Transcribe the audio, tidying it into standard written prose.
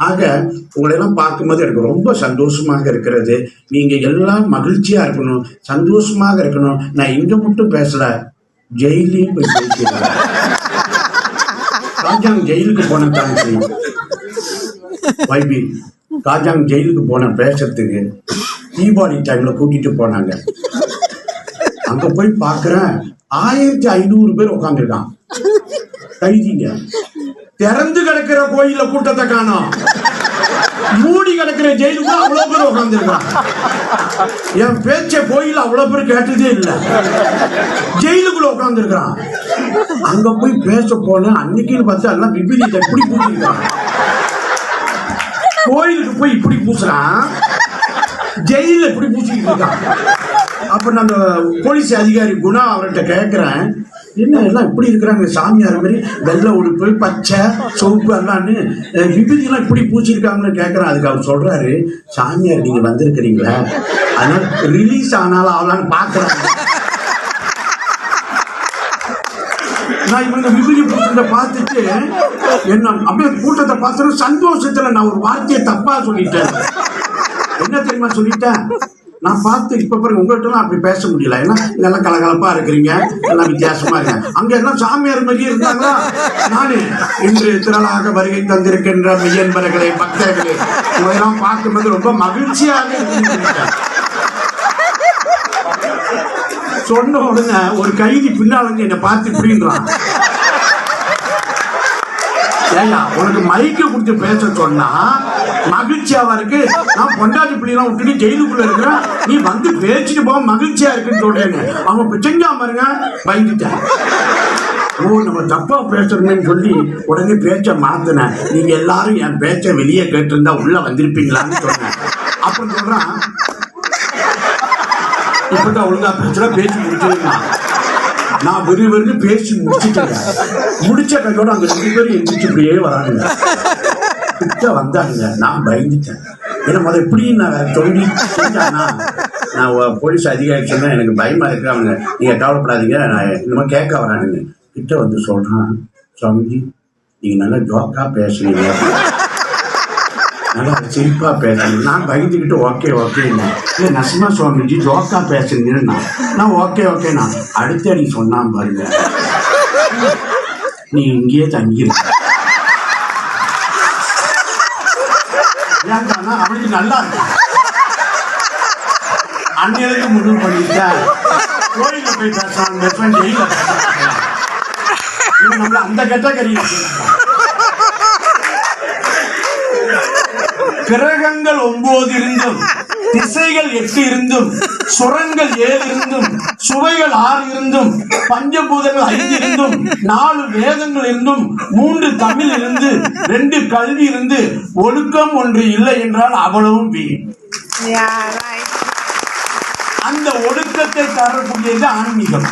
ஆக உங்களெல்லாம் பார்க்கும்போது எனக்கு ரொம்ப சந்தோஷமாக இருக்கிறது. நீங்க எல்லாம் மகிழ்ச்சியா இருக்கணும், சந்தோஷமாக இருக்கணும். நான் இங்க மட்டும் பேசல, ஜெயிலையும் போய் பேசிடுறேன். காஜாங் ஜெயிலுக்கு போன தாங்க வைபி, காஜாங் ஜெயிலுக்கு போன பேசுறதுக்கு தீபாவளி டைம்ல கூட்டிட்டு போனாங்க. அங்க போய் பாக்குறேன் 1500 பேர் உட்காந்துருக்கான் கைதிங்க. திறந்து கிடக்கிற கோயில கூட்டத்தை காணோம், மூடி கிடக்கிற ஜெயிலுக்குள்ள அவ்வளவு பேர் உட்காந்துருக்கான். என் பேச்ச கோயில் அவ்வளவு பேர் கேட்டதே இல்லை, ஜெயிலுக்குள்ள உட்காந்துருக்கான். அங்க போய் பேச போன அன்னைக்குன்னு பார்த்தா எல்லாம் விபரீதத்தை எப்படி பூசிருக்கான். கோயிலுக்கு போய் இப்படி பூசுறான், ஜெயில இப்படி பூசிக்கிட்டு இருக்கான். அப்ப நான் போலீஸ் அதிகாரி குணா அவர்கிட்ட கேட்கிறேன், என்ன எல்லாம் இப்படி இருக்கிறாங்க, சாமியார் மாதிரி வெள்ளை உடுப்பு பச்சை சோப்பு எல்லாம்னு விபூதி எல்லாம் இப்படி பூச்சிருக்காங்கன்னு கேட்கிறேன். அதுக்கு அவர் சொல்றாரு, சாமியார் நீங்க வந்திருக்கிறீங்களா, அதனால ரிலீஸ் ஆனாலும் ஆகலான்னு பாக்குறாங்க. நான் இவங்க விபூதி பூசத்தை பார்த்துட்டு என்ன அப்படியே கூட்டத்தை பார்த்து சந்தோஷத்துல நான் ஒரு வார்த்தையை தப்பா சொல்லிட்டேன். என்ன தெரியுமா சொல்லிட்டேன், நான் பார்த்து இப்ப பாருங்க உங்கள்கிட்ட அப்படி பேச முடியல, ஏன்னா இதெல்லாம் கலகலப்பா இருக்கிறீங்க, எல்லாம் வித்தியாசமா இருக்க. அங்க எல்லாம் சாமியார் மாதிரியே இருந்தாங்களா. நானு இன்று திரளாக வருகை தந்திருக்கின்ற மெய்யன்பர்களே பக்தர்களே இதெல்லாம் பார்க்கும்போது ரொம்ப மகிழ்ச்சியாக சொன்ன உடனே ஒரு கைதி பின்னால என்னை பார்த்து இப்படின்றான், ஏயா உனக்கு மைக்கு கொடுத்து பேச சொன்னா மகிழ்ச்சியாவா இருக்கு, நான் பொண்டாட்டி பிள்ளைலாம் விட்டுட்டு ஜெயிலுக்குள்ள இருக்கிறேன், நீ வந்து பேச்சுட்டு போக மகிழ்ச்சியா இருக்குன்னு சொல்றேன்னு அவன் செஞ்சா பாருங்க. பயந்துட்டேன், ஓ நம்ம தப்பா பேசுறோம்னு சொல்லி உடனே பேச்ச மாத்தினேன். நீங்க எல்லாரும் என் பேச்ச வெளியே கேட்டிருந்தா உள்ள வந்திருப்பீங்களான்னு சொன்னேன். அப்புறம் சொல்றான், இப்பதான் ஒழுங்கா பேசுற பேச்சு முடிச்சிருக்கான். நான் வெறும் பேசி முடிச்சுட்டேன். முடிச்ச கையோட அந்த 2 பேரும் எந்திரிச்சு இப்படியே வரானுங்க, கிட்ட வந்தானுங்க. நான் பயந்துட்டேன், ஏன்னா முதல் எப்படி நான் சொல்லி செஞ்சானா, நான் போலீஸ் அதிகாரி சொன்னா எனக்கு பயமா இருக்கு, அவங்க நீங்க கவலைப்படாதீங்க நான் இந்த மாதிரி கேட்க வரானுங்க. கிட்ட வந்து சொல்றான், சுவாமிஜி நீங்க நல்லா ஜோக்கா பேசுறீங்க, நல்லா சிரிப்பா பேசுறீங்க. நான் பயந்துக்கிட்டு ஓகே ஓகேண்ணா, இல்லை நசிமா சுவாமிஜி ஜோக்கா பேசுறீங்கன்னா நான் ஓகே ஓகேண்ணா. அடுத்த நீ சொன்னான் பாருங்க, நீ இங்கேயே தங்கியிருக்க. ஏன்னா அவனுக்கு நல்லா இருக்கு, அன்னையிலிருந்து முடிவு பண்ணிட்டா கோயில போய் பேசுறான், ஜெயில நம்மள அந்த கேட்டகரி. கிரகங்கள் 9 இருந்தும், திசைகள் 8 இருந்தும், சுரங்கள் 7 இருந்தும், சுவைகள் 6 இருந்தும், பஞ்சபூதங்கள் 5 இருந்தும், 4 வேதங்கள் இருந்தும், 3 தமிழ் இருந்து, 2 கல்வி இருந்து, ஒழுக்கம் ஒன்று இல்லை என்றால் அவ்வளவும் வீண். அந்த ஒழுக்கத்தை தரக்கூடியது ஆன்மீகம்.